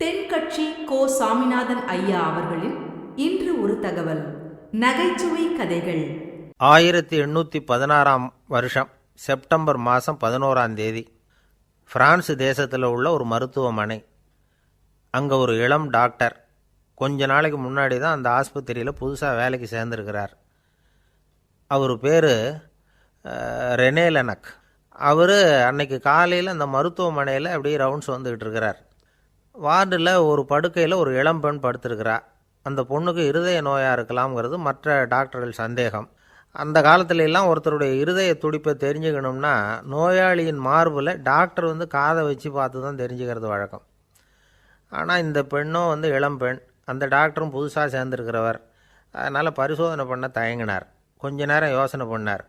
தென்கட்சி கோ. சாமிநாதன் ஐயா அவர்களின் இன்று ஒரு தகவல். நகைச்சுவை கதைகள். 1816 வருஷம் செப்டம்பர் மாதம் 11 பிரான்ஸ் தேசத்தில் உள்ள ஒரு மருத்துவமனை. அங்கே ஒரு இளம் டாக்டர் கொஞ்ச நாளைக்கு முன்னாடி தான் அந்த ஆஸ்பத்திரியில் புதுசாக வேலைக்கு சேர்ந்துருக்கிறார். அவர் பேர் ரெனே லெனக். அவர் அன்னைக்கு காலையில் அந்த மருத்துவமனையில் அப்படியே ரவுண்ட்ஸ் வந்துக்கிட்டு இருக்கிறார். வார்டில் ஒரு படுக்கையில் ஒரு இளம்பெண் படுத்திருக்கிறா. அந்த பொண்ணுக்கு இருதய நோயாக இருக்கலாம்ங்கிறது மற்ற டாக்டர்கள் சந்தேகம். அந்த காலத்துலலாம் ஒருத்தருடைய இருதய துடிப்பை தெரிஞ்சுக்கணும்னா நோயாளியின் மார்பில் டாக்டர் காதை வச்சு பார்த்து தான் தெரிஞ்சுக்கிறது வழக்கம். ஆனால் இந்த பெண்ணும் இளம்பெண், அந்த டாக்டரும் புதுசாக சேர்ந்துருக்கிறவர். அதனால் பரிசோதனை பண்ண தயங்கினார். கொஞ்ச நேரம் யோசனை பண்ணார்.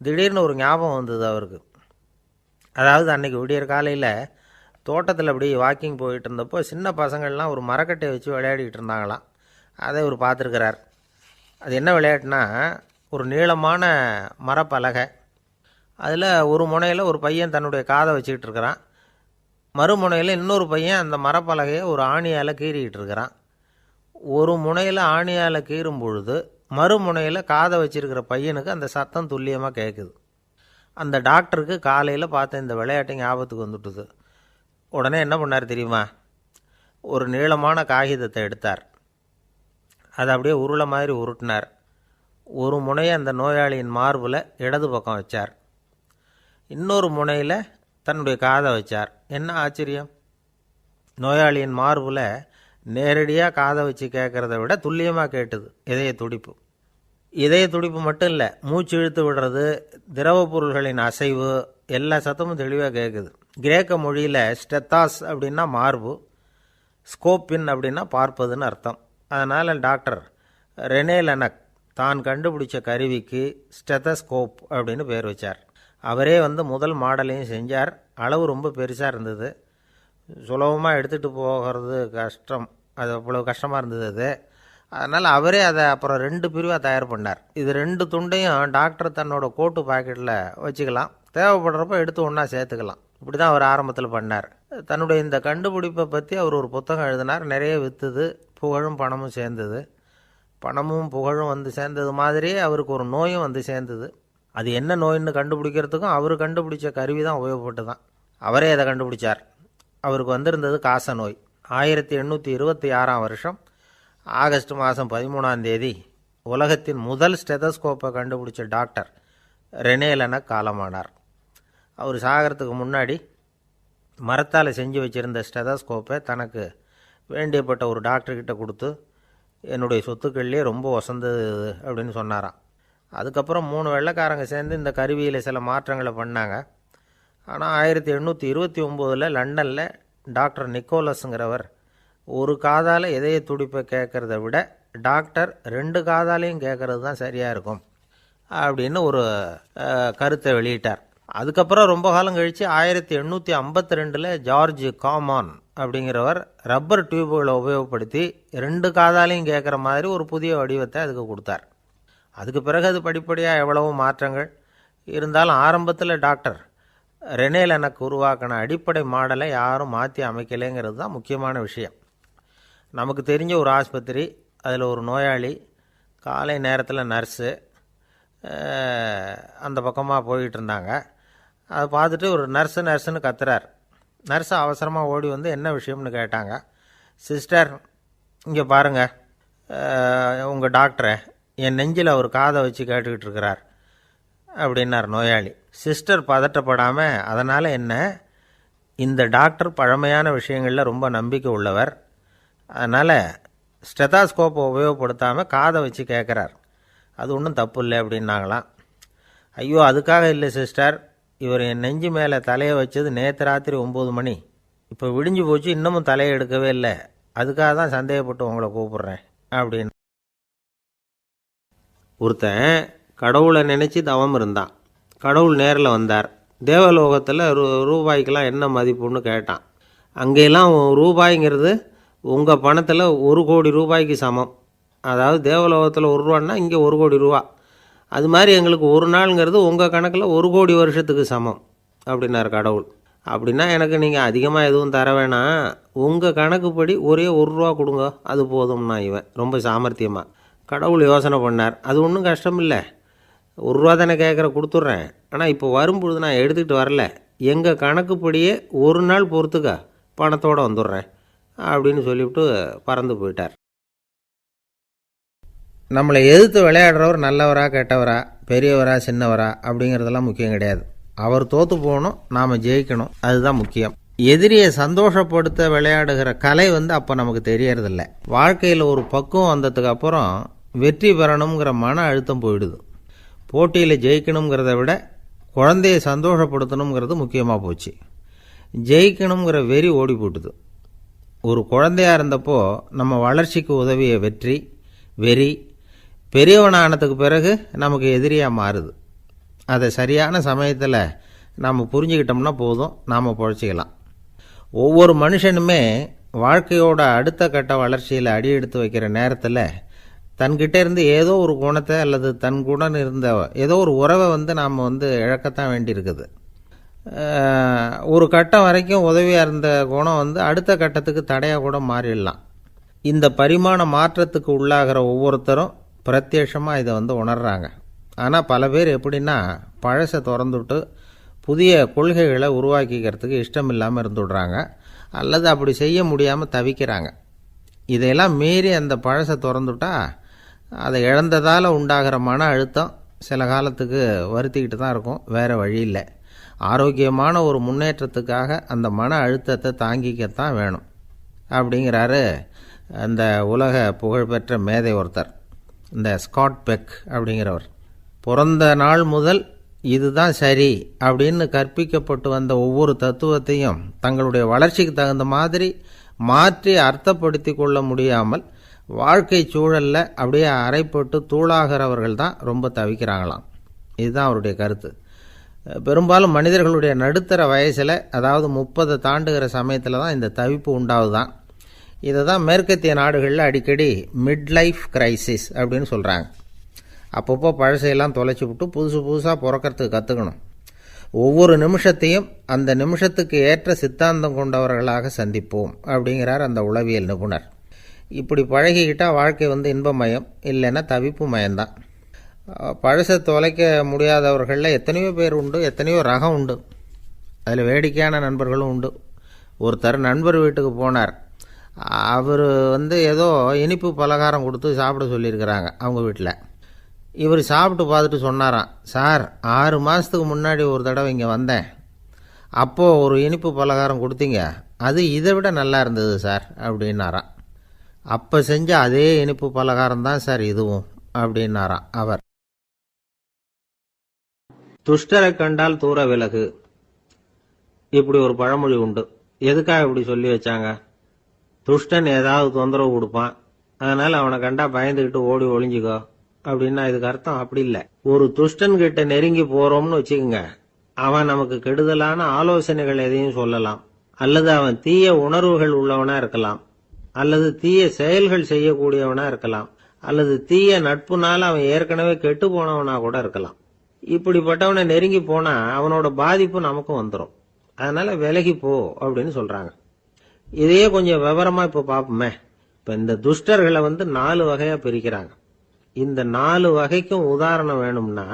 திடீர்னு ஒரு ஞாபகம் வந்தது அவருக்கு. அதாவது அன்றைக்கி விடியற் காலையில் தோட்டத்தில் அப்படி வாக்கிங் போயிட்டு இருந்தப்போ சின்ன பசங்கள்லாம் ஒரு மரக்கட்டையை வச்சு விளையாடிக்கிட்டு இருந்தாங்களாம். அதை இவர் பார்த்துருக்கிறார். அது என்ன விளையாட்டுனா, ஒரு நீளமான மரப்பலகை, அதில் ஒரு முனையில் ஒரு பையன் தன்னுடைய காதை வச்சுக்கிட்டு இருக்கிறான், மறுமுனையில் இன்னொரு பையன் அந்த மரப்பலகையை ஒரு ஆணியால் கீறிக்கிட்டு இருக்கிறான். ஒரு முனையில் ஆணியால் கீறும் பொழுது மறுமுனையில் காதை வச்சிருக்கிற பையனுக்கு அந்த சத்தம் துல்லியமாக கேட்குது. அந்த டாக்டருக்கு காலையில் பார்த்த இந்த விளையாட்டு ஞாபகத்துக்கு வந்துட்டுது. உடனே என்ன பண்ணார் தெரியுமா? ஒரு நீளமான காகிதத்தை எடுத்தார். அதை அப்படியே உருளை மாதிரி உருட்டினார். ஒரு முனையை அந்த நோயாளியின் மார்பில் இடது பக்கம் வச்சார், இன்னொரு முனையில் தன்னுடைய காதை வச்சார். என்ன ஆச்சரியம்! நோயாளியின் மார்பில் நேரடியாக காதை வச்சு கேட்குறத விட துல்லியமாக கேட்டுது இதய துடிப்பு. இதய துடிப்பு மட்டும் இல்லை, மூச்சு இழுத்து விடுறது, திரவ பொருள்களின் அசைவு, எல்லா சத்தமும் தெளிவாக கேட்குது. கிரேக்க மொழியில் ஸ்டெத்தாஸ் அப்படின்னா மார்பு, ஸ்கோப்பின் அப்படின்னா பார்ப்பதுன்னு அர்த்தம். அதனால் டாக்டர் ரெனே லெனக் தான் கண்டுபிடிச்ச கருவிக்கு ஸ்டெத்தஸ்கோப் அப்படின்னு பேர் வச்சார். அவரே முதல் மாடலையும் செஞ்சார். அளவு ரொம்ப பெருசாக இருந்தது, சுலபமாக எடுத்துகிட்டு போகிறது கஷ்டம், அது அவ்வளோ கஷ்டமாக இருந்தது அது. அதனால் அவரே அதை அப்புறம் 2 பிரிவாக தயார் பண்ணார். இது 2 துண்டையும் டாக்டர் தன்னோட கோட்டு பாக்கெட்டில் வச்சுக்கலாம், தேவைப்படுறப்ப எடுத்து ஒன்றா சேர்த்துக்கலாம். இப்படி தான் அவர் ஆரம்பத்தில் பண்ணார். தன்னுடைய இந்த கண்டுபிடிப்பை பற்றி அவர் ஒரு புத்தகம் எழுதினார். நிறைய விற்றுது, புகழும் பணமும் சேர்ந்தது. பணமும் புகழும் சேர்ந்தது மாதிரியே அவருக்கு ஒரு நோயும் சேர்ந்தது. அது என்ன நோயின்னு கண்டுபிடிக்கிறதுக்கும் அவர் கண்டுபிடிச்ச கருவி தான் உபயோகப்பட்டு தான். அவரே அதை கண்டுபிடிச்சார். அவருக்கு வந்திருந்தது காச நோய். 1826 வருஷம் ஆகஸ்ட் மாதம் 13 உலகத்தின் முதல் ஸ்டெதஸ்கோப்பை கண்டுபிடிச்ச டாக்டர் ரெனே லெனக் காலமானார். அவர் சாகிறதுக்கு முன்னாடி மரத்தால் செஞ்சு வச்சுருந்த ஸ்டெதஸ்கோப்பை தனக்கு வேண்டியப்பட்ட ஒரு டாக்டர்கிட்ட கொடுத்து, என்னுடைய சொத்துக்கள்லேயே ரொம்ப வசந்தது அப்படின்னு சொன்னாராம். அதுக்கப்புறம் 3 வெள்ளைக்காரங்க சேர்ந்து இந்த கருவியில் சில மாற்றங்களை பண்ணாங்க. ஆனால் 1829 லண்டனில் டாக்டர் நிக்கோலஸுங்கிறவர் ஒரு காதால் இதய துடிப்பை கேட்குறத விட டாக்டர் 2 காதாலையும் கேட்குறது தான் சரியாக இருக்கும் அப்படின்னு ஒரு கருத்தை வெளியிட்டார். அதுக்கப்புறம் ரொம்ப காலம் கழித்து 1852 ஜார்ஜ் காமான் அப்படிங்கிறவர் ரப்பர் டியூபுகளை உபயோகப்படுத்தி 2 காதாலையும் கேட்குற மாதிரி ஒரு புதிய வடிவத்தை அதுக்கு கொடுத்தார். அதுக்கு பிறகு அது படிப்படியாக எவ்வளவோ மாற்றங்கள் இருந்தாலும் ஆரம்பத்தில் டாக்டர் ரெனே லெனக் உருவாக்கின அடிப்படை மாடலை யாரும் மாற்றி அமைக்கலைங்கிறது தான் முக்கியமான விஷயம். நமக்கு தெரிஞ்ச ஒரு ஆஸ்பத்திரி, அதில் ஒரு நோயாளி, காலை நேரத்தில் நர்ஸு அந்த பக்கமாக போயிட்டு இருந்தாங்க. அதை பார்த்துட்டு ஒரு நர்ஸுன்னு கத்துறார். நர்ஸு அவசரமாக ஓடி என்ன விஷயம்னு கேட்டாங்க. சிஸ்டர், இங்கே பாருங்கள், உங்கள் டாக்டரை என் நெஞ்சில் அவர் காதை வச்சு கேட்டுக்கிட்டு இருக்கிறார் அப்படின்னார் நோயாளி. சிஸ்டர் பதட்டப்படாமல், அதனால் என்ன, இந்த டாக்டர் பழமையான விஷயங்களில் ரொம்ப நம்பிக்கை உள்ளவர், அதனால் ஸ்டெதாஸ்கோப்பை உபயோகப்படுத்தாமல் காதை வச்சு கேட்குறார், அது ஒன்றும் தப்பு இல்லை அப்படின்னாங்களாம். ஐயோ, அதுக்காக இல்லை சிஸ்டர், இவர் என் நெஞ்சு மேலே தலையை வச்சது நேற்று ராத்திரி 9 மணி, இப்போ விடிஞ்சு போச்சு, இன்னமும் தலையை எடுக்கவே இல்லை, அதுக்காக தான் சந்தேகப்பட்டு உங்களை கூப்பிட்றேன் அப்படின்னு. ஒருத்தன் கடவுளை நினச்சி தவம் இருந்தான். கடவுள் நேரில் வந்தார். தேவலோகத்தில் ரூபாய்க்கெல்லாம் என்ன மதிப்புன்னு கேட்டான். அங்கெல்லாம் ரூபாய்ங்கிறது உங்கள் பணத்தில் 1 கோடி ரூபாய்க்கு சமம். அதாவது தேவலோகத்தில் 1 ரூபான்னா இங்கே 1 கோடி ரூபா. அது மாதிரி எங்களுக்கு ஒரு நாளுங்கிறது உங்கள் கணக்கில் 1 கோடி வருஷத்துக்கு சமம் அப்படின்னார் கடவுள். அப்படின்னா எனக்கு நீங்கள் அதிகமாக எதுவும் தர வேணாம், உங்கள் கணக்குப்படி ஒரே ₹1 கொடுங்க, அது போதும்னா இவன் ரொம்ப சாமர்த்தியமாக. கடவுள் யோசனை பண்ணார், அது ஒன்றும் கஷ்டம் இல்லை, ₹1 தானே கேட்குற, கொடுத்துட்றேன். ஆனால் இப்போ வரும்பொழுது நான் எடுத்துக்கிட்டு வரல, எங்கள் கணக்குப்படியே ஒரு நாள் பொறுத்துக்க பணத்தோடு வந்துடுறேன் அப்படின்னு சொல்லிவிட்டு பறந்து போயிட்டார். நம்மளை எதிர்த்து விளையாடுறவர் நல்லவரா கெட்டவரா, பெரியவரா சின்னவரா அப்படிங்கிறதெல்லாம் முக்கியம் கிடையாது. அவர் தோற்று போகணும், நாம் ஜெயிக்கணும், அதுதான் முக்கியம். எதிரியை சந்தோஷப்படுத்த விளையாடுகிற கலை அப்போ நமக்கு தெரியறதில்ல. வாழ்க்கையில் ஒரு பக்குவம் வந்ததுக்கு அப்புறம் வெற்றி பெறணுங்கிற மன அழுத்தம் போயிடுது. போட்டியில் ஜெயிக்கணுங்கிறத விட குழந்தையை சந்தோஷப்படுத்தணுங்கிறது முக்கியமாக போச்சு. ஜெயிக்கணுங்கிற வெறி ஓடி போட்டுது. ஒரு குழந்தையாக இருந்தப்போ நம்ம வளர்ச்சிக்கு உதவிய வெறி பெரியவனானதுக்கு பிறகு நமக்கு எதிரியாக மாறுது. அதை சரியான சமயத்தில் நாம் புரிஞ்சுக்கிட்டோம்னா போதும், நாம் பொழைச்சிக்கலாம். ஒவ்வொரு மனுஷனுமே வாழ்க்கையோட அடுத்த கட்ட வளர்ச்சியில் அடி எடுத்து வைக்கிற நேரத்தில் தன்கிட்ட இருந்து ஏதோ ஒரு குணத்தை அல்லது தன் குணம் இருந்த ஏதோ ஒரு உறவை நாம் இழக்கத்தான் வேண்டியிருக்குது. ஒரு கட்டம் வரைக்கும் உதவியாக இருந்த குணம் அடுத்த கட்டத்துக்கு தடையாக கூட மாறிடலாம். இந்த பரிமாண மாற்றத்துக்கு உள்ளாகிற ஒவ்வொருத்தரும் பிரத்யட்சமாக இதை உணர்றாங்க. ஆனால் பல பேர் எப்படின்னா பழசை திறந்துவிட்டு புதிய கொள்கைகளை உருவாக்கிக்கிறதுக்கு இஷ்டம் இல்லாமல் இருந்துவிடுறாங்க, அல்லது அப்படி செய்ய முடியாமல் தவிக்கிறாங்க. இதையெல்லாம் மீறி அந்த பழசை திறந்துவிட்டா அதை இழந்ததால் உண்டாகிற மன அழுத்தம் சில காலத்துக்கு வருத்திக்கிட்டு தான் இருக்கும், வேறு வழி இல்லை. ஆரோக்கியமான ஒரு முன்னேற்றத்துக்காக அந்த மன அழுத்தத்தை தாங்கிக்கத்தான் வேணும் அப்படிங்கிறாரு அந்த உலக புகழ்பெற்ற மேதை ஒருத்தர், இந்த ஸ்காட் பெக் அப்படிங்கிறவர். பிறந்த நாள் முதல் இதுதான் சரி அப்படின்னு கற்பிக்கப்பட்டு வந்த ஒவ்வொரு தத்துவத்தையும் தங்களுடைய வளர்ச்சிக்கு தகுந்த மாதிரி மாற்றி அர்த்தப்படுத்தி கொள்ள முடியாமல் வாழ்க்கை சூழலில் அப்படியே அரைப்பட்டு தூளாகிறவர்கள் தான் ரொம்ப தவிக்கிறாங்களாம். இதுதான் அவருடைய கருத்து. பெரும்பாலும் மனிதர்களுடைய நடுத்தர வயசில், அதாவது 30 தாண்டுகிற சமயத்தில் தான் இந்த தவிப்பு உண்டாகுதான். இதை தான் மேற்கத்திய நாடுகளில் அடிக்கடி மிட் லைஃப் கிரைசிஸ் அப்படின்னு சொல்கிறாங்க. அப்பப்போ பழசையெல்லாம் தொலைச்சி விட்டு புதுசாக பிறக்கிறதுக்கு கற்றுக்கணும். ஒவ்வொரு நிமிஷத்தையும் அந்த நிமிஷத்துக்கு ஏற்ற சித்தாந்தம் கொண்டவர்களாக சந்திப்போம் அப்படிங்கிறார் அந்த உளவியல் நிபுணர். இப்படி பழகிக்கிட்டால் வாழ்க்கை இன்பமயம், இல்லைன்னா தவிப்பு மயம்தான். பழசை தொலைக்க முடியாதவர்களில் எத்தனையோ பேர் உண்டு, எத்தனையோ ரகம் உண்டு. அதில் வேடிக்கையான நண்பர்களும் உண்டு. ஒருத்தர் நண்பர் வீட்டுக்கு போனார். அவர் ஏதோ இனிப்பு பலகாரம் கொடுத்து சாப்பிட சொல்லியிருக்கிறாங்க அவங்க வீட்டில். இவர் சாப்பிட்டு பார்த்துட்டு சொன்னாராம், சார் 6 மாதத்துக்கு முன்னாடி ஒரு தடவை இங்கே வந்தேன், அப்போது ஒரு இனிப்பு பலகாரம் கொடுத்தீங்க, அது இதை விட நல்லா இருந்தது சார் அப்படின்னாராம். அப்போ செஞ்ச அதே இனிப்பு பலகாரம் தான் சார் இதுவும் அப்படின்னாராம் அவர். துஷ்டரை கண்டால் தூர விலகு, இப்படி ஒரு பழமொழி உண்டு. எதுக்காக இப்படி சொல்லி வச்சாங்க? துஷ்டன் ஏதாவது தொந்தரவு கொடுப்பான், அதனால அவனை கண்டா பயந்துக்கிட்டு ஓடி ஒளிஞ்சிக்கோ அப்படின்னா இதுக்கு அர்த்தம் அப்படி இல்லை. ஒரு துஷ்டன் கிட்ட நெருங்கி போறோம்னு வச்சுக்கோங்க, அவன் நமக்கு கெடுதலான ஆலோசனைகள் எதையும் சொல்லலாம், அல்லது அவன் தீய உணர்வுகள் உள்ளவனா இருக்கலாம், அல்லது தீய செயல்கள் செய்யக்கூடியவனா இருக்கலாம், அல்லது தீய நட்புனால அவன் ஏற்கனவே கெட்டு போனவனா கூட இருக்கலாம். இப்படிப்பட்டவனை நெருங்கி போனா அவனோட பாதிப்பு நமக்கும் வந்துடும். அதனால விலகி போ அப்படின்னு சொல்றாங்க. இதையே கொஞ்சம் விவரமா இப்ப பாப்போமே. இப்ப இந்த துஷ்டர்களை 4 வகையா பிரிக்கிறாங்க. இந்த 4 வகைக்கும் உதாரணம் வேணும்னா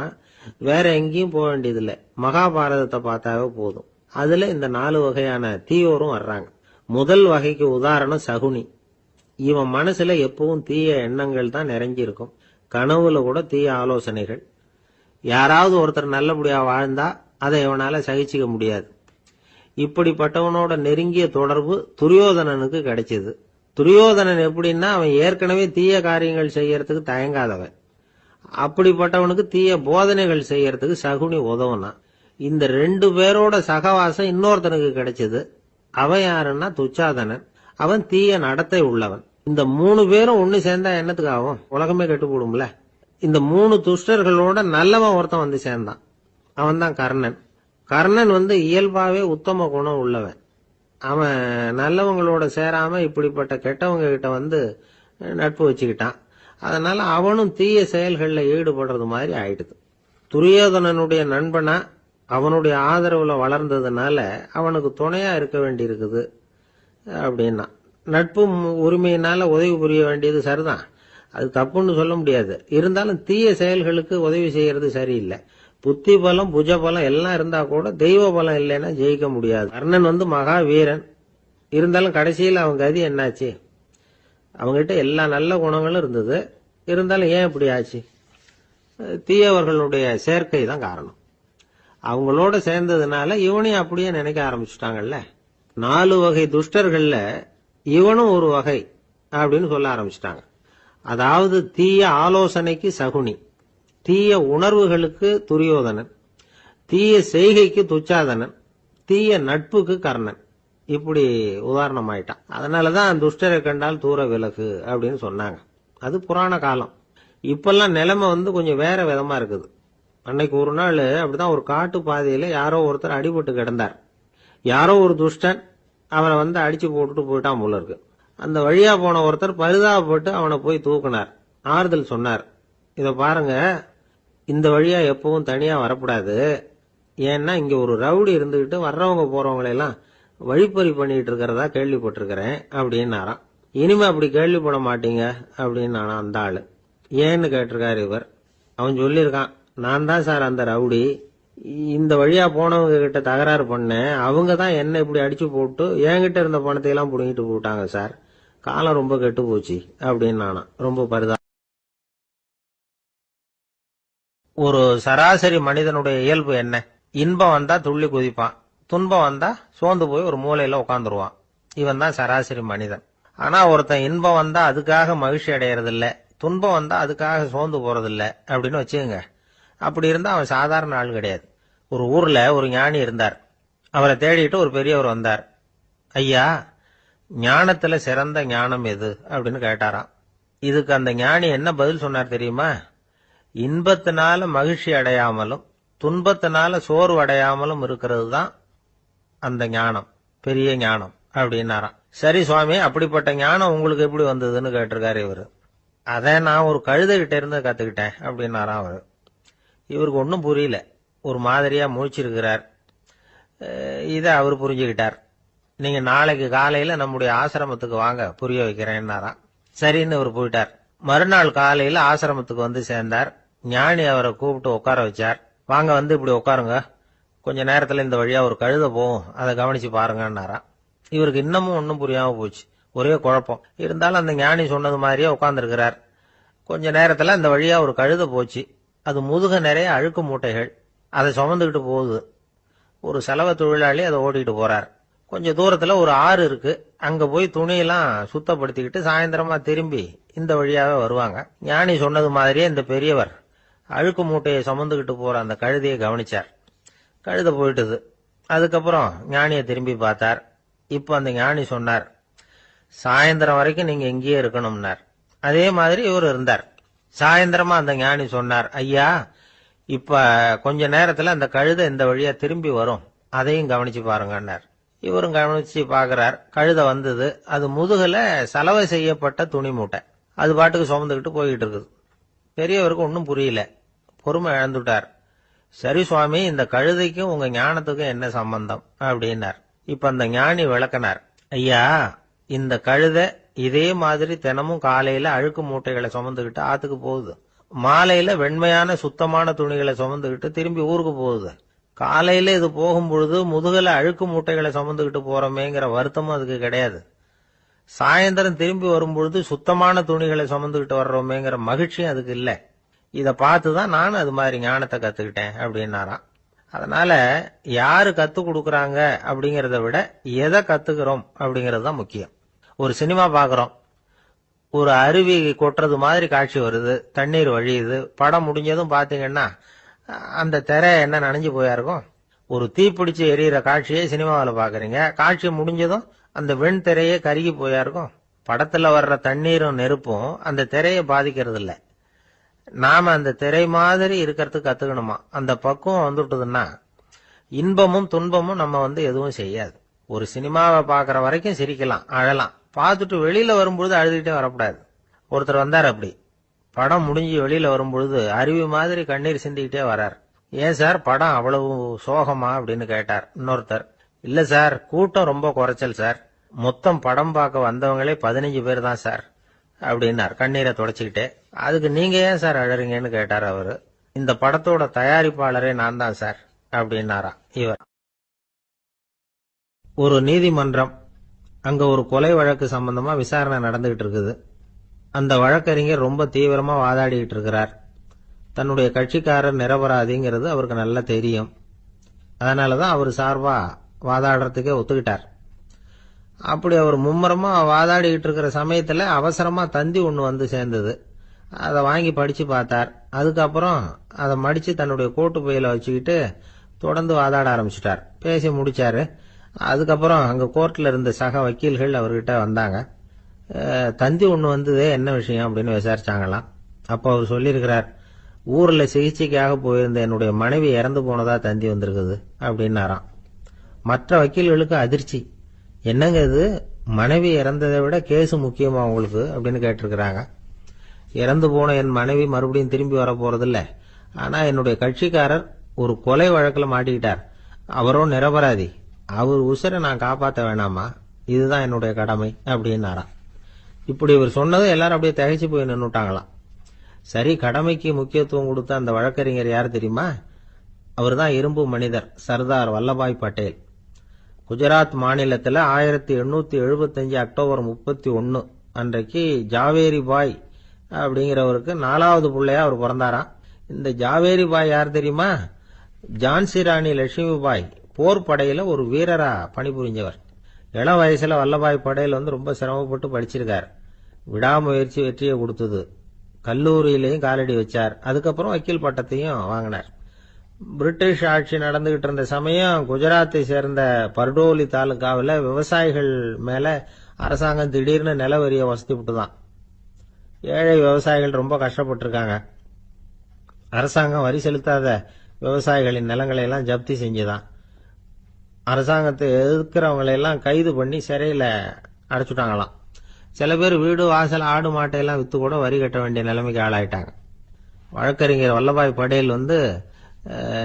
வேற எங்கேயும் போக வேண்டியதில்லை, மகாபாரதத்தை பார்த்தாவே போதும். அதுல இந்த 4 வகையான தீயோரும் வர்றாங்க. முதல் வகைக்கு உதாரணம் சகுனி. இவன் மனசுல எப்பவும் தீய எண்ணங்கள் தான் நிறைஞ்சிருக்கும், கனவுல கூட தீய ஆலோசனைகள். யாராவது ஒருத்தர் நல்லபடியா வாழ்ந்தா அதை இவனால சகிச்சிக்க முடியாது. இப்படிப்பட்டவனோட நெருங்கிய தொடர்பு துரியோதனனுக்கு கிடைச்சது. துரியோதனன் எப்படின்னா அவன் ஏற்கனவே தீய காரியங்கள் செய்யறதுக்கு தயங்காதவன். அப்படிப்பட்டவனுக்கு தீய போதனைகள் செய்யறதுக்கு சகுனி உதவுனான். இந்த 2 பேரோட சகவாசம் இன்னொருத்தனுக்கு கிடைச்சது. அவன் யாருன்னா துச்சாதனன். அவன் தீய நடத்தை உள்ளவன். இந்த 3 பேரும் ஒண்ணு சேர்ந்தா என்னத்துக்கு ஆகும்? உலகமே கெட்டு போடும்ல. இந்த 3 துஷ்டர்களோட நல்லவன் ஒருத்தன் சேர்ந்தான். அவன் தான் கர்ணன். கர்ணன் இயல்பாவே உத்தம குணம் உள்ளவன். அவன் நல்லவங்களோட சேராம இப்படிப்பட்ட கெட்டவங்க கிட்ட நட்பு வச்சுக்கிட்டான். அதனால அவனும் தீய செயல்களில் ஈடுபடுறது மாதிரி ஆயிடுது. துரியோதனனுடைய நண்பனா அவனுடைய ஆதரவுல வளர்ந்ததுனால அவனுக்கு துணையா இருக்க வேண்டி இருக்குது அப்படின்னா. நட்பு உரிமையினால உதவி புரிய வேண்டியது சரிதான், அது தப்புன்னு சொல்ல முடியாது. இருந்தாலும் தீய செயல்களுக்கு உதவி செய்யறது சரியில்லை. புத்தி பலம் புஜ பலம் எல்லாம் இருந்தா கூட தெய்வ பலம் இல்லைன்னா ஜெயிக்க முடியாது. கர்ணன் மகா வீரன், இருந்தாலும் கடைசியில் அவன் கதி என்னாச்சு? அவங்ககிட்ட எல்லா நல்ல குணங்களும் இருந்தது, இருந்தாலும் ஏன் இப்படி ஆச்சு? தீயவர்களுடைய சேர்க்கை தான் காரணம். அவங்களோட சேர்ந்ததுனால இவனையும் அப்படியே நினைக்க ஆரம்பிச்சுட்டாங்கல்ல. 4 வகை துஷ்டர்கள்ல இவனும் ஒரு வகை அப்படின்னு சொல்ல ஆரம்பிச்சிட்டாங்க. அதாவது தீய ஆலோசனைக்கு சகுனி, தீய உணர்வுகளுக்கு துரியோதனன், தீய செய்கைக்கு துச்சாதனன், தீய நட்புக்கு கர்ணன். இப்படி உதாரணமாயிட்டான். அதனாலதான் துஷ்டரை கண்டால் தூர விலகு அப்படின்னு சொன்னாங்க. அது புராண காலம். இப்பெல்லாம் நிலைமை கொஞ்சம் வேற விதமா இருக்குது. அன்னைக்கு ஒரு நாள் அப்படிதான் ஒரு காட்டு பாதையில யாரோ ஒருத்தர் அடிபட்டு கிடந்தார். யாரோ ஒரு துஷ்டன் அவனை அடிச்சு போட்டுட்டு போயிட்டான் போல இருக்கு. அந்த வழியா போன ஒருத்தர் பரிதாபப்பட்டு அவனை போய் தூக்குனார், ஆறுதல் சொன்னார். இத பாருங்க, இந்த வழியா எப்பவும் தனியா வரக்கூடாது. ஏன்னா இங்க ஒரு ரவுடி இருந்துகிட்டு வர்றவங்க போறவங்களெல்லாம் வழிப்பறி பண்ணிட்டு இருக்கிறதா கேள்விப்பட்டிருக்கிறேன் அப்படின்னாராம். இனிமே அப்படி கேள்விப்பட மாட்டீங்க அப்படின்னு அந்த ஆளு. ஏன்னு கேட்டிருக்காரு இவர். அவன் சொல்லியிருக்கான், நான் தான் சார் அந்த ரவுடி, இந்த வழியா போனவங்க கிட்ட தகராறு பண்ணேன், அவங்க தான் என்ன இப்படி அடிச்சு போட்டு என்கிட்ட இருந்த பணத்தை எல்லாம் புடுங்கிட்டு போட்டாங்க சார், காலம் ரொம்ப கெட்டு போச்சு அப்படின்னு நானா ரொம்ப பரிதா. ஒரு சராசரி மனிதனுடைய இயல்பு என்ன? இன்பம் வந்தா துள்ளி குதிப்பான், துன்பம் வந்தா சோர்ந்து போய் ஒரு மூலையில உட்காந்துருவான். இவன் தான் சராசரி மனிதன். ஆனா ஒருத்தன் இன்பம் வந்தா அதுக்காக மகிழ்ச்சி அடையறதில்ல, துன்பம் வந்தா அதுக்காக சோர்ந்து போறதில்ல அப்படின்னு வச்சுக்கோங்க. அப்படி இருந்தா அவன் சாதாரண ஆள் கிடையாது. ஒரு ஊர்ல ஒரு ஞானி இருந்தார். அவரை தேடிட்டு ஒரு பெரியவர் வந்தார். ஐயா, ஞானத்துல சிறந்த ஞானம் எது அப்படின்னு கேட்டாராம். இதுக்கு அந்த ஞானி என்ன பதில் சொன்னார் தெரியுமா? இன்பத்தினால மகிழ்ச்சி அடையாமலும் துன்பத்தினால சோர்வு அடையாமலும் இருக்கிறது தான் அந்த ஞானம், பெரிய ஞானம் அப்படின்னாராம். சரி சுவாமி, அப்படிப்பட்ட ஞானம் உங்களுக்கு எப்படி வந்ததுன்னு கேட்டிருக்காரு இவரு. அதை நான் ஒரு கழுதைகிட்ட இருந்து கத்துக்கிட்டேன் அப்படின்னாராம் அவரு. இவருக்கு ஒன்றும் புரியல, ஒரு மாதிரியா முழிச்சிருக்கிறார். இதை அவர் புரிஞ்சுக்கிட்டார். நீங்க நாளைக்கு காலையில நம்முடைய ஆசிரமத்துக்கு வாங்க, புரிய வைக்கிறேன்னாராம். சரின்னு அவர் போயிட்டார். மறுநாள் காலையில ஆசிரமத்துக்கு சேர்ந்தார். ஞானி அவரை கூப்பிட்டு உட்கார வச்சார். வாங்க இப்படி உட்காருங்க, கொஞ்ச நேரத்துல இந்த வழியா ஒரு கழுதை போகும், அதை கவனிச்சு பாருங்கன்னாராம். இவருக்கு இன்னமும் ஒன்னும் புரியாம போச்சு, ஒரே குழப்பம். இருந்தாலும் அந்த ஞானி சொன்னது மாதிரியே உட்கார்ந்துருக்கிறார். கொஞ்ச நேரத்துல அந்த வழியா ஒரு கழுதை போச்சு. அது முதுக நிறைய அழுக்கு மூட்டைகள், அதை சுமந்துகிட்டு போகுது. ஒரு செலவு தொழிலாளி அதை ஓட்டிட்டு போறார். கொஞ்சம் தூரத்துல ஒரு ஆறு இருக்கு, அங்க போய் துணியெல்லாம் சுத்தப்படுத்திக்கிட்டு சாயந்தரமா திரும்பி இந்த வழியாவே வருவாங்க. ஞானி சொன்னது மாதிரியே இந்த பெரியவர் அழுக்கு மூட்டையை சுமந்துகிட்டு போற அந்த கழுதையை கவனிச்சார். கழுதை போயிட்டுது. அதுக்கப்புறம் ஞானியை திரும்பி பார்த்தார். இப்ப அந்த ஞானி சொன்னார், சாயந்தரம் வரைக்கும் நீங்க இங்கேயே இருக்கணும்னார். அதே மாதிரி இவர் இருந்தார். சாயந்தரமா அந்த ஞானி சொன்னார், ஐயா, இப்ப கொஞ்ச நேரத்துல அந்த கழுதை இந்த வழியா திரும்பி வரும், அதையும் கவனிச்சு பாருங்கன்னார். இவரும் கவனிச்சு பாக்குறார். கழுதை வந்தது. அது முதுகுல சலவை செய்யப்பட்ட துணி மூட்டை, அது பாட்டுக்கு சுமந்துக்கிட்டு போய்கிட்டு இருக்குது. பெரியவருக்கு ஒன்னும் புரியல, பொறுமை இழந்துட்டார். சரி சுவாமி, இந்த கழுதைக்கும் உங்க ஞானத்துக்கும் என்ன சம்பந்தம் அப்படின்னார். இப்ப அந்த ஞானி விளக்கினார். ஐயா, இந்த கழுதை இதே மாதிரி தினமும் காலையில அழுக்கு மூட்டைகளை சுமந்துகிட்டு ஆத்துக்கு போகுது, மாலையில வெண்மையான சுத்தமான துணிகளை சுமந்துகிட்டு திரும்பி ஊருக்கு போகுது. காலையில இது போகும் பொழுது முதுகல அழுக்கு மூட்டைகளை சுமந்துகிட்டு போறோமேங்கிற வருத்தமும் அதுக்கு கிடையாது. சாயந்தரம் திரும்பி வரும்பொழுது சுத்தமான துணிகளை சுமந்துகிட்டு வர்றோமேங்கிற மகிழ்ச்சியும் அதுக்கு இல்ல. இத பார்த்துதான் நானும் அது மாதிரி ஞானத்தை கத்துக்கிட்டேன் அப்படின்னாராம். அதனால யாரு கத்து கொடுக்கறாங்க அப்படிங்கறத விட எதை கத்துக்கிறோம் அப்படிங்கறது தான் முக்கியம். ஒரு சினிமா பாக்குறோம், ஒரு அருவி கொட்டுறது மாதிரி காட்சி வருது, தண்ணீர் வழியுது. படம் முடிஞ்சதும் பாத்தீங்கன்னா அந்த திரை என்ன நனைஞ்சு போயா இருக்கும். ஒரு தீப்பிடிச்சு எரியிற காட்சியை சினிமாவில் பாக்குறீங்க, காட்சி முடிஞ்சதும் அந்த வெண் திரையே கருகி போயா இருக்கும். படத்துல வர்ற தண்ணீரும் நெருப்பும் அந்த திரையை பாதிக்கிறது இல்ல. நாம அந்த திரை மாதிரி இருக்கிறதுக்கு கத்துக்கணுமா. அந்த பக்குவம் வந்துட்டதுன்னா இன்பமும் துன்பமும் நம்ம எதுவும் செய்யாது. ஒரு சினிமாவை பாக்குற வரைக்கும் சிரிக்கலாம், அழலாம். பார்த்துட்டு வெளியில வரும்பொழுது அழுதுகிட்டே வரக்கூடாது. ஒருத்தர் வந்தார், அப்படி படம் முடிஞ்சு வெளியில வரும்பொழுது அருவி மாதிரி கண்ணீர் சிந்திக்கிட்டே வரார். ஏன் சார் படம் அவ்வளவு சோகமா அப்படின்னு கேட்டார் இன்னொருத்தர். இல்ல சார், கூட்டம் ரொம்ப குறைச்சல் சார். மொத்தம் படம் பார்க்க வந்தவங்களே 15 பேர் தான் சார் அப்படின்னார் கண்ணீரை தொடச்சிக்கிட்டே. அதுக்கு நீங்க ஏன் சார் அழறீங்கன்னு கேட்டார் அவரு. இந்த படத்தோட தயாரிப்பாளரே நான் தான் சார் அப்படின்னாரா இவர். ஒரு நீதிமன்றம், அங்க ஒரு கொலை வழக்கு சம்பந்தமா விசாரணை நடந்துகிட்டு இருக்குது. அந்த வழக்கறிஞர் ரொம்ப தீவிரமா வாதாடிக்கிட்டு இருக்கிறார். தன்னுடைய கட்சிக்காரர் நிரபராதிங்கிறது அவருக்கு நல்லா தெரியும். அதனாலதான் அவர் சார்பா வாதாடுறதுக்கே ஒத்துக்கிட்டார். அப்படி அவர் மும்முரமா வாதாடிக்கிட்டு இருக்கிற சமயத்துல அவசரமா தந்தி ஒண்ணு வந்து சேர்ந்தது. அதை வாங்கி படிச்சு பார்த்தார். அதுக்கப்புறம் அதை மடிச்சு தன்னுடைய கோட்டு பையில வச்சுக்கிட்டு தொடர்ந்து வாதாட ஆரம்பிச்சிட்டார். பேசி முடிச்சாரு. அதுக்கப்புறம் அங்க கோர்ட்ல இருந்த சக வக்கீல்கள் அவர்கிட்ட வந்தாங்க. தந்தி ஒண்ணு வந்ததே, என்ன விஷயம் அப்படின்னு விசாரிச்சாங்களாம். அப்போ அவர் சொல்லியிருக்கிறார், ஊர்ல சிகிச்சைக்காக போயிருந்த என்னுடைய மனைவி இறந்து போனதா தந்தி வந்திருக்குது அப்படின்னாராம். மற்ற வக்கீல்களுக்கு அதிர்ச்சி. என்னங்க இது, மனைவி இறந்ததை விட கேஸ் முக்கியமா உங்களுக்கு அப்படின்னு கேட்டிருக்கிறாங்க. இறந்து போன என் மனைவி மறுபடியும் திரும்பி வர போறதில்ல. ஆனா என்னுடைய கட்சிக்காரர் ஒரு கொலை வழக்குல மாட்டிக்கிட்டார். அவரோ நிரபராதி. அவர் உசுரை நான் காப்பாற்ற வேணாமா? இதுதான் என்னுடைய கடமை அப்படின்னாராம். இப்படி இவர் சொன்னது எல்லாரும் அப்படியே திகைச்சு போய் நின்னுட்டாங்களாம். சரி, கடமைக்கு முக்கியத்துவம் கொடுத்த அந்த வழக்கறிஞர் யார் தெரியுமா? அவர் தான் இரும்பு மனிதர் சர்தார் வல்லபாய் பட்டேல். குஜராத் மாநிலத்தில் 1875 அக்டோபர் 31 அன்றைக்கு ஜாவேரி பாய் அப்படிங்கிறவருக்கு 4வது பிள்ளையா அவர் பிறந்தாராம். இந்த ஜாவேரி பாய் யார் தெரியுமா? ஜான்சி ராணி லட்சுமி பாய் போர் படையில ஒரு வீரரா பணிபுரிஞ்சவர். இளம் வயசுல வல்லபாய் படேல் ரொம்ப சிரமப்பட்டு படிச்சிருக்கார். விடாமுயற்சி வெற்றியை கொடுத்தது. கல்லூரியிலையும் காலடி வச்சார். அதுக்கப்புறம் வக்கீல் பட்டத்தையும் வாங்கினார். பிரிட்டிஷ் ஆட்சி நடந்துகிட்டு இருந்த சமயம் குஜராத்தை சேர்ந்த பர்டோலி தாலுகாவில் விவசாயிகள் மேல அரசாங்கம் திடீர்னு நில வரியை வசதி விட்டுதான். ஏழை விவசாயிகள் ரொம்ப கஷ்டப்பட்டிருக்காங்க. அரசாங்கம் வரி செலுத்தாத விவசாயிகளின் நிலங்களை எல்லாம் ஜப்தி செஞ்சுதான். அரசாங்கத்தை எதிர்க்கிறவங்களை எல்லாம் கைது பண்ணி சிறையில அடைச்சுட்டாங்களாம். சில பேர் வீடு வாசல் ஆடு மாட்டையெல்லாம் வித்து கூட வரி கட்ட வேண்டிய நிலைமைக்கு ஆளாயிட்டாங்க. வழக்கறிஞர் வல்லபாய் படேல்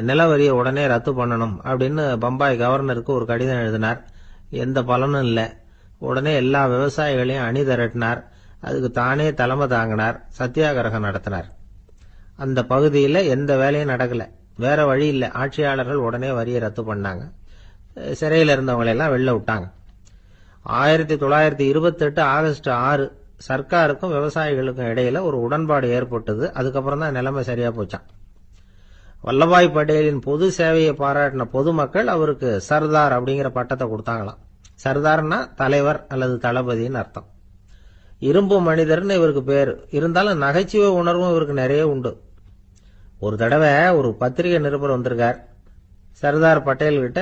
நில வரியை உடனே ரத்து பண்ணணும் அப்படின்னு பம்பாய் கவர்னருக்கு ஒரு கடிதம் எழுதினார். எந்த பலனும் இல்லை. உடனே எல்லா விவசாயிகளையும் அணி திரட்டினார். அதுக்கு தானே தலைமை தாங்கினார். சத்தியாகிரகம் நடத்தினார். அந்த பகுதியில் எந்த வேலையும் நடக்கல. வேற வழி இல்லை. ஆட்சியாளர்கள் உடனே வரியை ரத்து பண்ணாங்க. சிறையில் இருந்தவங்களை எல்லாம் வெளில விட்டாங்க. 1928 ஆகஸ்ட் 6 சர்க்காருக்கும் விவசாயிகளுக்கும் இடையில ஒரு உடன்பாடு ஏற்பட்டது. அதுக்கப்புறம் தான் நிலைமை சரியா போச்சான். வல்லபாய் பட்டேலின் பொது சேவையை பாராட்டின பொதுமக்கள் அவருக்கு சர்தார் அப்படிங்கிற பட்டத்தை கொடுத்தாங்களாம். சர்தார்னா தலைவர் அல்லது தளபதினு அர்த்தம். இரும்பு மனிதர்னு இவருக்கு பேரு. இருந்தாலும் நகைச்சுவை உணர்வும் இவருக்கு நிறைய உண்டு. ஒரு தடவை ஒரு பத்திரிகை நிருபர் வந்திருக்கார். சர்தார் பட்டேல் கிட்ட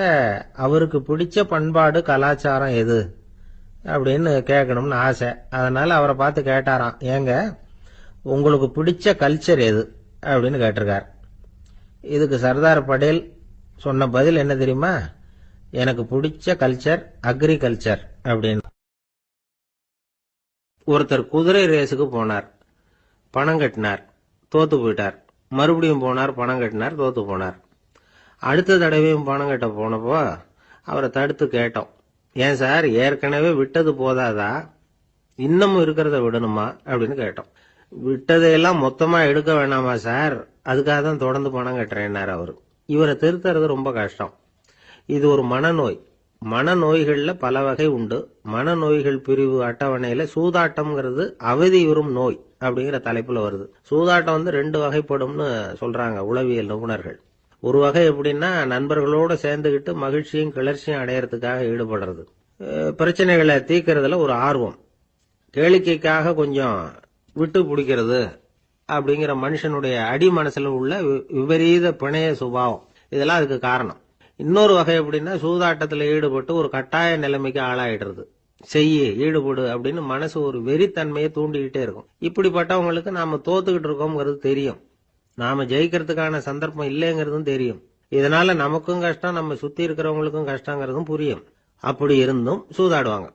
அவருக்கு பிடிச்ச பண்பாடு கலாச்சாரம் எது அப்படின்னு கேட்கணும்னு ஆசை. அதனால அவரை பார்த்து கேட்டாராம், ஏங்க உங்களுக்கு பிடிச்ச கல்ச்சர் எது அப்படின்னு கேட்டிருக்கார். இதுக்கு சர்தார் பட்டேல் சொன்ன பதில் என்ன தெரியுமா? எனக்கு பிடிச்ச கல்ச்சர் அக்ரிகல்ச்சர் அப்படின்னு. ஒருத்தர் குதிரை ரேஸுக்கு போனார். பணம் கட்டினார், தோத்து போயிட்டார். மறுபடியும் போனார், பணம் கட்டினார், தோத்து போனார். அடுத்த தடவையும் பணம் கட்ட போனப்போ அவரை தடுத்து கேட்டோம், ஏன் சார் ஏற்கனவே விட்டது போதாதா, இன்னமும் இருக்கிறத விடணுமா அப்படின்னு கேட்டோம். விட்டதையெல்லாம் மொத்தமா எடுக்க வேணாமா சார், அதுக்காக தான் தொடர்ந்து பணம் கட்டுறேன்னாரு அவரு. இவரை திருத்துறது ரொம்ப கஷ்டம். இது ஒரு மனநோய். மனநோய்கள்ல பல வகை உண்டு. மனநோய்கள் பிரிவு அட்டவணையில சூதாட்டம்ங்கிறது அவதியுறும் நோய் அப்படிங்கிற தலைப்புல வருது. சூதாட்டம் 2 வகைப்படும்னு சொல்றாங்க உளவியல் நிபுணர்கள். ஒரு வகை எப்படின்னா, நண்பர்களோட சேர்ந்துகிட்டு மகிழ்ச்சியும் கிளர்ச்சியும் அடையறதுக்காக ஈடுபடுறது. பிரச்சனைகளை தீர்க்கறதுல ஒரு ஆர்வம். கேளிக்கைக்காக கொஞ்சம் விட்டு பிடிக்கிறது அப்படிங்கிற மனுஷனுடைய அடி மனசுல உள்ள விபரீத பிணைய சுபாவம், இதெல்லாம் அதுக்கு காரணம். இன்னொரு வகை எப்படின்னா, சூதாட்டத்தில் ஈடுபட்டு ஒரு கட்டாய நிலைமைக்கு ஆளாயிடுறது. ஈடுபடு அப்படின்னு மனசு ஒரு வெறித்தன்மையை தூண்டிக்கிட்டே இருக்கும். இப்படிப்பட்டவங்களுக்கு நாம தோத்துக்கிட்டு இருக்கோம்ங்கிறது தெரியும். நாம ஜெயிக்கிறதுக்கான சந்தர்ப்பம் இல்லைங்கிறதும் தெரியும். இதனால நமக்கும் கஷ்டம், நம்ம சுத்தி இருக்கிறவங்களுக்கும் கஷ்டங்கிறதும் புரியும். அப்படி இருந்தும் சூதாடுவாங்க.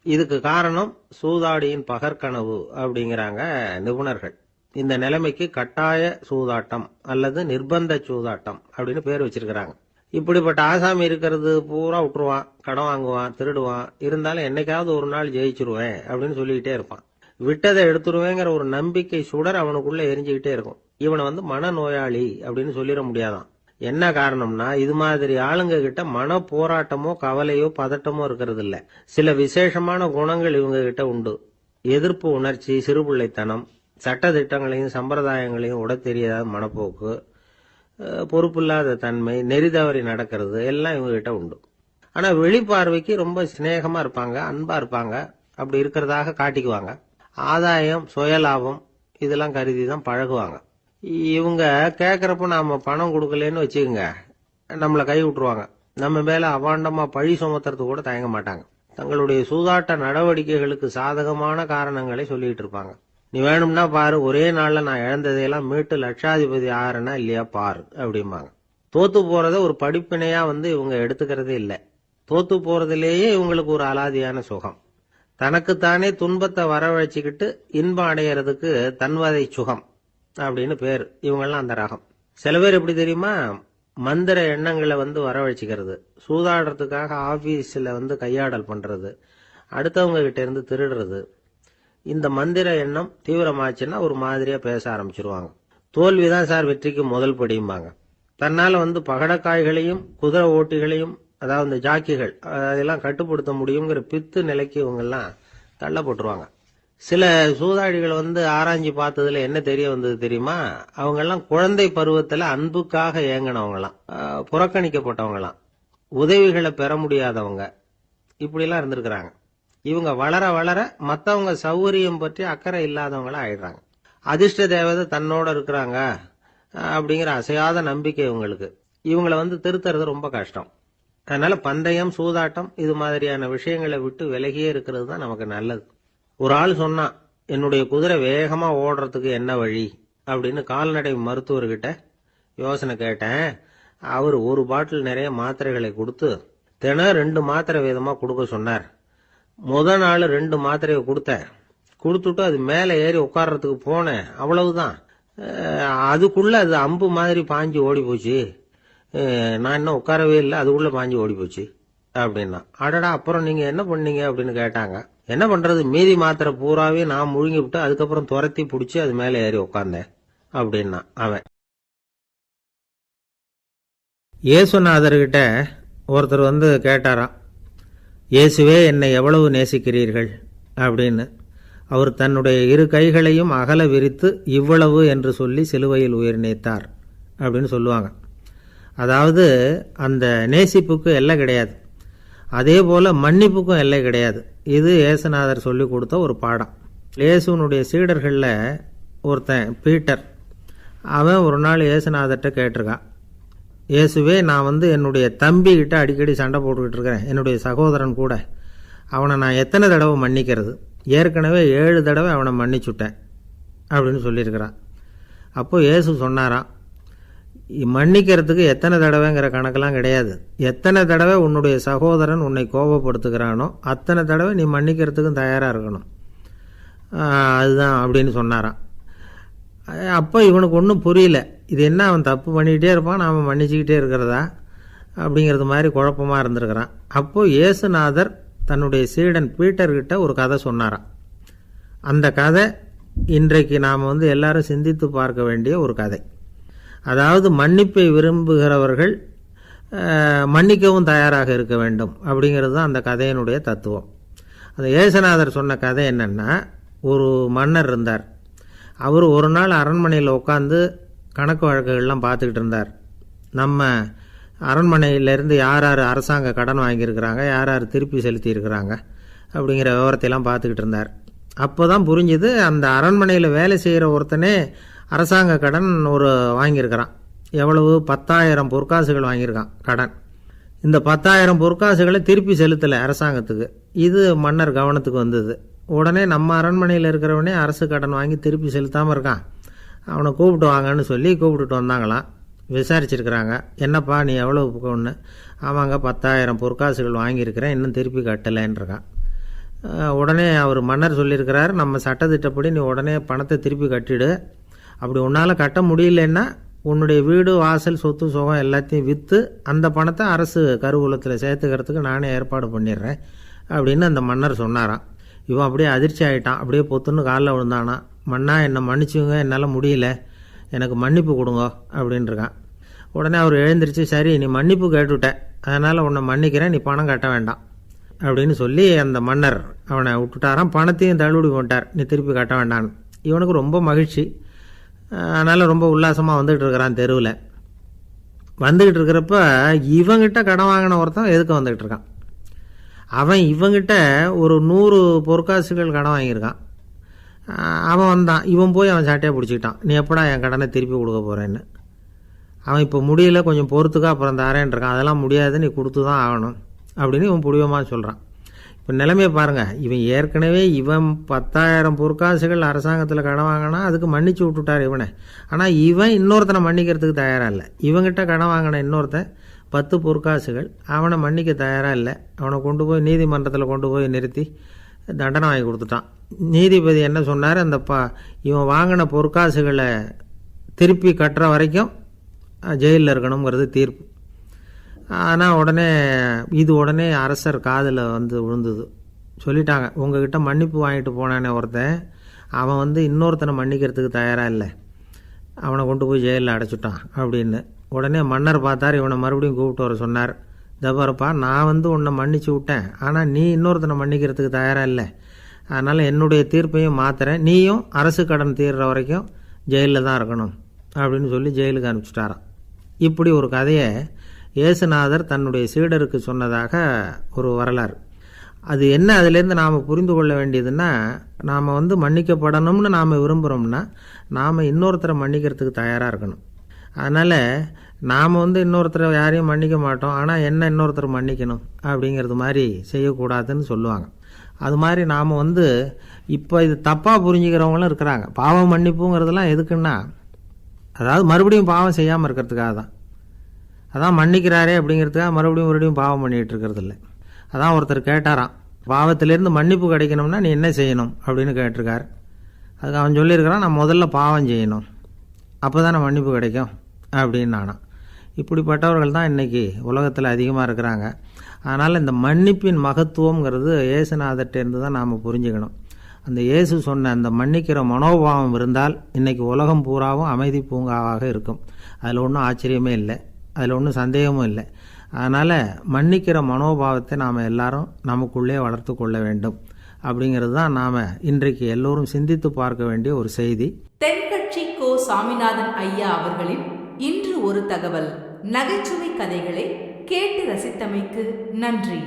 இதுக்கு காரணம் சூதாடியின் பகற்கனவு அப்படிங்கிறாங்க நிபுணர்கள். இந்த நிலைமைக்கு கட்டாய சூதாட்டம் அல்லது நிர்பந்த சூதாட்டம் அப்படின்னு பேர் வச்சிருக்கிறாங்க. இப்படிப்பட்ட ஆசாமி இருக்கிறது பூரா விட்டுருவான், கடன் வாங்குவான், திருடுவான், இருந்தாலும் என்னைக்காவது ஒரு நாள் ஜெயிச்சிருவேன் அப்படின்னு சொல்லிக்கிட்டே இருப்பான். விட்டதை எடுத்துருவேங்கிற ஒரு நம்பிக்கை சுடர் அவனுக்குள்ள எரிஞ்சுக்கிட்டே இருக்கும். இவனை மனநோயாளி அப்படின்னு சொல்லிட முடியாதான். என்ன காரணம்னா, இது மாதிரி ஆளுங்க கிட்ட மன போராட்டமோ கவலையோ பதட்டமோ இருக்கிறது இல்ல. சில விசேஷமான குணங்கள் இவங்க கிட்ட உண்டு. எதிர்ப்பு உணர்ச்சி, சிறுபிள்ளைத்தனம், சட்ட திட்டங்களையும் சம்பிரதாயங்களையும் உட தெரியாத மனப்போக்கு, பொறுப்பில்லாத தன்மை, நெறி தவறி நடக்கிறது எல்லாம் இவங்க கிட்ட உண்டு. ஆனா வெளிப்பார்வைக்கு ரொம்ப சிநேகமா இருப்பாங்க, அன்பா இருப்பாங்க, அப்படி இருக்கிறதாக காட்டிக்குவாங்க. ஆதாயம், சுயலாபம் இதெல்லாம் கருதி தான் பழகுவாங்க. இவங்க கேட்கறப்ப நாம பணம் கொடுக்கலன்னு வச்சுக்கோங்க, நம்மளை கை விட்டுருவாங்க. நம்ம மேல அவாண்டமா பழி சுமத்துறது கூட தயங்க மாட்டாங்க. தங்களுடைய சூதாட்ட நடவடிக்கைகளுக்கு சாதகமான காரணங்களை சொல்லிட்டு இருப்பாங்க. நீ வேணும்னா பாரு, ஒரே நாள்ல நான் இழந்ததையெல்லாம் மீட்டு லட்சாதிபதி ஆறனா இல்லையா பாரு அப்படிம்பாங்க. தோத்து போறத ஒரு படிப்பினையா இவங்க எடுத்துக்கிறதே இல்லை. தோத்து போறதுலேயே இவங்களுக்கு ஒரு அலாதியான சுகம். தனக்குத்தானே துன்பத்தை வரவழைச்சிக்கிட்டு இன்பம் அடையறதுக்கு தன்வதை சுகம் அப்படின்னு பேர். இவங்கெல்லாம் அந்த ரகம். சில பேர் எப்படி தெரியுமா, மந்திர எண்ணங்களை வரவழைச்சிக்கிறது, சூதாடுறதுக்காக ஆபீஸ்ல கையாடல் பண்றது, அடுத்தவங்க கிட்ட இருந்து திருடுறது. இந்த மந்திர எண்ணம் தீவிரமாச்சுன்னா ஒரு மாதிரியா பேச ஆரம்பிச்சிருவாங்க. தோல்விதான் சார் வெற்றிக்கு முதல் படியும்பாங்க. தன்னால பகடக்காய்களையும் குதிரை ஓட்டிகளையும், அதாவது இந்த ஜாக்கிகள், அதெல்லாம் கட்டுப்படுத்த முடியுங்கிற பித்து நிலைக்கு இவங்கெல்லாம் தள்ளப்பட்டுருவாங்க. சில சூதாடிகள் ஆராய்ச்சி பார்த்ததுல என்ன தெரிய வந்தது தெரியுமா, அவங்கெல்லாம் குழந்தை பருவத்துல அன்புக்காக ஏங்கினவங்களாம், புறக்கணிக்கப்பட்டவங்களாம், உதவிகளை பெற முடியாதவங்க, இப்படிலாம் இருந்திருக்கிறாங்க. இவங்க வளர வளர மத்தவங்க சௌகரியம் பற்றி அக்கறை இல்லாதவங்களா ஆயிடுறாங்க. அதிர்ஷ்ட தேவதை தன்னோட இருக்கிறாங்க அப்படிங்கிற அசையாத நம்பிக்கை இவங்களுக்கு. இவங்களை திருத்துறது ரொம்ப கஷ்டம். அதனால பந்தயம், சூதாட்டம் இது மாதிரியான விஷயங்களை விட்டு விலகியே இருக்கிறது தான் நமக்கு நல்லது. ஒரு ஆள் சொன்னான், என்னுடைய குதிரை வேகமா ஓடுறதுக்கு என்ன வழி அப்படின்னு கால்நடை மருத்துவர்கிட்ட யோசனை கேட்டேன். அவர் ஒரு பாட்டில் நிறைய மாத்திரைகளை கொடுத்து தினம் 2 மாத்திரை வீதமா கொடுக்க சொன்னார். முத நாள் 2 மாத்திரையை கொடுத்துட்டு அது மேல ஏறி உட்கார்றதுக்கு போனேன். அவ்வளவுதான். அதுக்குள்ள அது அம்பு மாதிரி பாஞ்சு ஓடி போச்சு. நான் இன்னும் உட்காரவே இல்லை, அதுக்குள்ள பாஞ்சு ஓடி போச்சு அப்படின்னா. அடடா, அப்புறம் நீங்க என்ன பண்ணீங்க அப்படின்னு கேட்டாங்க. என்ன பண்றது, மீதி மாத்திரை பூராவே நான் முழுங்கி விட்டு அதுக்கப்புறம் துரத்தி பிடிச்சி அது மேல ஏறி உட்கார்ந்தேன் அப்படின்னா அவன். இயேசுநாதர்கிட்ட ஒருத்தர் கேட்டாராம், இயேசுவே என்னை எவ்வளவு நேசிக்கிறீர்கள் அப்படின்னு. அவர் தன்னுடைய 2 கைகளையும் அகல விரித்து இவ்வளவு என்று சொல்லி சிலுவையில் உயிர் நீத்தார் அப்படின்னு சொல்லுவாங்க. அதாவது அந்த நேசிப்புக்கு எல்லை கிடையாது, அதே போல மன்னிப்புக்கும் எல்லை கிடையாது. இது இயேசுநாதர் சொல்லி கொடுத்த ஒரு பாடம். இயேசுனுடைய சீடர்களில் ஒருத்தன் பீட்டர், அவன் ஒரு நாள் இயேசுநாதர்கிட்ட கேட்டிருக்கான், இயேசுவே நான் என்னுடைய தம்பி கிட்ட அடிக்கடி சண்டை போட்டுக்கிட்டு இருக்கிறேன், என்னுடைய சகோதரன் கூட, அவனை நான் எத்தனை தடவை மன்னிக்கிறது? ஏற்கனவே 7 தடவை அவனை மன்னிச்சுட்டேன் அப்படின்னு சொல்லியிருக்கிறான். அப்போ இயேசு சொன்னாராம், மன்னிக்கிறதுக்கு எத்தனை தடவைங்கிற கணக்கெல்லாம் கிடையாது. எத்தனை தடவை உன்னுடைய சகோதரன் உன்னை கோபப்படுத்துகிறானோ அத்தனை தடவை நீ மன்னிக்கிறதுக்கும் தயாராக இருக்கணும், அதுதான் அப்படின்னு சொன்னாராம். அப்போ இவனுக்கு ஒன்றும் புரியல, இது என்ன அவன் தப்பு பண்ணிக்கிட்டே இருப்பான், நாம் மன்னிச்சுக்கிட்டே இருக்கிறதா அப்படிங்கிறது மாதிரி குழப்பமாக இருந்திருக்கிறான். அப்போது இயேசுநாதர் தன்னுடைய சீடன் பீட்டர்கிட்ட ஒரு கதை சொன்னாராம். அந்த கதை இன்றைக்கு நாம் எல்லாரும் சிந்தித்து பார்க்க வேண்டிய ஒரு கதை. அதாவது மன்னிப்பை விரும்புகிறவர்கள் மன்னிக்கவும் தயாராக இருக்க வேண்டும் அப்படிங்கிறது தான் அந்த கதையினுடைய தத்துவம். அந்த இயேசுநாதர் சொன்ன கதை என்னன்னா, ஒரு மன்னர் இருந்தார். அவர் ஒரு நாள் அரண்மனையில் உட்காந்து கணக்கு வழக்குகள்லாம் பார்த்துக்கிட்டு இருந்தார். நம்ம அரண்மனையிலேருந்து யார் யார் அரசாங்க கடன் வாங்கியிருக்கிறாங்க, யார் யார் திருப்பி செலுத்தியிருக்கிறாங்க அப்படிங்கிற விவரத்தையெல்லாம் பார்த்துக்கிட்டு இருந்தார். அப்போ தான் புரிஞ்சுது, அந்த அரண்மனையில் வேலை செய்கிற ஒருத்தனே அரசாங்க கடன் வாங்கியிருக்கிறான். எவ்வளவு? 10,000 பொற்காசுகள் வாங்கியிருக்கான் கடன். இந்த 10,000 பொற்காசுகளை திருப்பி செலுத்தலை அரசாங்கத்துக்கு. இது மன்னர் கவனத்துக்கு வந்தது. உடனே நம்ம அரண்மனையில் இருக்கிறவனே அரசு கடன் வாங்கி திருப்பி செலுத்தாமல் இருக்கான், அவனை கூப்பிட்டு வாங்கன்னு சொல்லி கூப்பிட்டுட்டு வந்தாங்களாம். விசாரிச்சிருக்கிறாங்க, என்னப்பா நீ எவ்வளவு ஒன்று? ஆமாங்க 10,000 பொற்காசுகள் வாங்கியிருக்கிறேன், இன்னும் திருப்பி கட்டலைன்றிருக்கான். உடனே அவர் மன்னர் சொல்லியிருக்கிறார், நம்ம சட்டத்திட்டப்படி நீ உடனே பணத்தை திருப்பி கட்டிடு, அப்படி உன்னால் கட்ட முடியலன்னா உன்னுடைய வீடு வாசல் சொத்து சுகம் எல்லாத்தையும் விற்று அந்த பணத்தை அரசு கருவூலத்தில் சேர்த்துக்கிறதுக்கு நானே ஏற்பாடு பண்ணிடுறேன் அப்படின்னு அந்த மன்னர் சொன்னாராம். இவன் அப்படியே அதிர்ச்சி ஆகிட்டான். அப்படியே பொத்துன்னு காலில் விழுந்தானா. மன்னா, என்னை மன்னிச்சுங்க, என்னால் முடியல, எனக்கு மன்னிப்பு கொடுங்க அப்படின்ட்டுருக்கான். உடனே அவர் எழுந்திரிச்சு, சரி நீ மன்னிப்பு கேட்டுவிட்ட, அதனால் உன்னை மன்னிக்கிறேன், நீ பணம் கட்ட வேண்டாம் அப்படின்னு சொல்லி அந்த மன்னர் அவனை விட்டுட்டாராம். பணத்தையும் தள்ளுபடி போட்டார், நீ திருப்பி கட்ட வேண்டான்னு. இவனுக்கு ரொம்ப மகிழ்ச்சி. அதனால் ரொம்ப உல்லாசமாக வந்துகிட்டு இருக்கிறான். தெருவில் வந்துக்கிட்டு இருக்கிறப்ப இவங்கிட்ட கடன் வாங்கின ஒருத்தன் எதுக்கு வந்துக்கிட்டு இருக்கான். அவன் இவங்கிட்ட ஒரு 100 பொற்காசுகள் கடன் வாங்கியிருக்கான். அவன் வந்தான். இவன் போய் அவன் சாட்டையாக பிடிச்சிக்கிட்டான், நீ எப்படா என் கடனை திருப்பி கொடுக்க போகிறேன்னு. அவன் இப்போ முடியல, கொஞ்சம் பொறுத்துக்கா, அப்புறம் தரேன் இருக்கான். அதெல்லாம் முடியாது, நீ கொடுத்து தான் ஆகணும் அப்படின்னு இவன் புடிவமாக சொல்கிறான். இப்போ நிலைமையை பாருங்கள். இவன் ஏற்கனவே 10,000 பொற்காசுகள் அரசாங்கத்தில் கடன் வாங்கினா அதுக்கு மன்னிச்சு விட்டுட்டார் இவனை. ஆனால் இவன் இன்னொருத்தனை மன்னிக்கிறதுக்கு தயாராக இல்லை. இவங்கிட்ட கடன் வாங்கின இன்னொருத்தன் 10 பொற்காசுகள் அவனை மன்னிக்க தயாராக இல்லை. அவனை கொண்டு போய் நீதிமன்றத்தில் கொண்டு போய் நிறுத்தி தண்டனை வாங்கி கொடுத்துட்டான். நீதிபதி என்ன சொன்னார், அந்த இவன் வாங்கின பொற்காசுகளை திருப்பி கட்டுற வரைக்கும் ஜெயிலில் இருக்கணுங்கிறது தீர்ப்பு. ஆனால் உடனே அரசர் காதில் வந்து விழுந்தது. சொல்லிட்டாங்க, உங்ககிட்ட மன்னிப்பு வாங்கிட்டு போனானே ஒருத்தன், அவன் இன்னொருத்தனை மன்னிக்கிறதுக்கு தயாராக இல்லை, அவனை கொண்டு போய் ஜெயிலில் அடைச்சிட்டான் அப்படின்னு. உடனே மன்னர் பார்த்தார், இவனை மறுபடியும் கூப்பிட்டு வர சொன்னார். தபாரப்பா, நான் உன்னை மன்னிச்சு விட்டேன், ஆனால் நீ இன்னொருத்தனை மன்னிக்கிறதுக்கு தயாராக இல்லை, அதனால் என்னுடைய தீர்ப்பையும் மாற்றுறேன், நீயும் அரசு கடன் தீர்ற வரைக்கும் ஜெயிலில் தான் இருக்கணும் அப்படின்னு சொல்லி ஜெயிலுக்கு அனுப்பிச்சிட்டாராம். இப்படி ஒரு கதையை இயேசுநாதர் தன்னுடைய சீடருக்கு சொன்னதாக ஒரு வரலாறு. அது என்ன, அதிலேருந்து நாம் புரிந்து கொள்ள வேண்டியதுன்னா, நாம் மன்னிக்கப்படணும்னு நாம் விரும்புகிறோம்னா நாம் இன்னொருத்தரை மன்னிக்கிறதுக்கு தயாராக இருக்கணும். அதனால் நாம் இன்னொருத்தரை யாரையும் மன்னிக்க மாட்டோம், ஆனால் என்ன இன்னொருத்தர் மன்னிக்கணும் அப்படிங்கிறது மாதிரி செய்யக்கூடாதுன்னு சொல்லுவாங்க. அது மாதிரி நாம் இப்போ இது தப்பாக புரிஞ்சுக்கிறவங்களும் இருக்கிறாங்க. பாவம் மன்னிப்புங்கிறதுலாம் எதுக்குன்னா, அதாவது மறுபடியும் பாவம் செய்யாமல் இருக்கிறதுக்காக தான். அதான் மன்னிக்கிறாரே அப்படிங்கிறதுக்காக மறுபடியும் பாவம் பண்ணிகிட்டு இருக்கிறது இல்லை. அதான் ஒருத்தர் கேட்டாராம், பாவத்திலேருந்து மன்னிப்பு கிடைக்கணும்னா நீ என்ன செய்யணும் அப்படின்னு கேட்டிருக்கார். அதுக்கு அவன் சொல்லியிருக்கிறான், நான் முதல்ல பாவம் செய்யணும், அப்போ தானே மன்னிப்பு கிடைக்கும் அப்படின்னு நானாம். இப்படிப்பட்டவர்கள் தான் இன்றைக்கி உலகத்தில் அதிகமாக இருக்கிறாங்க. அதனால் இந்த மன்னிப்பின் மகத்துவங்கிறது இயேசுநாதர்கிட்டேருந்து தான் நாம் புரிஞ்சுக்கணும். அந்த இயேசு சொன்ன அந்த மன்னிக்கிற மனோபாவம் இருந்தால் இன்றைக்கி உலகம் பூராவும் அமைதி பூங்காவாக இருக்கும். அதில் ஒன்றும் ஆச்சரியமே இல்லை, அதில் ஒன்றும் சந்தேகமும் இல்லை. அதனால் மன்னிக்கிற மனோபாவத்தை நாம் எல்லாரும் நமக்குள்ளே வளர்த்து கொள்ள வேண்டும் அப்படிங்கிறது தான் நாம் இன்றைக்கு எல்லோரும் சிந்தித்து பார்க்க வேண்டிய ஒரு செய்தி. தென்கட்சி கோ. சாமிநாதன் ஐயா அவர்களின் இன்று ஒரு தகவல் நகைச்சுவை கதைகளை கேட்டு ரசித்தமைக்கு நன்றி.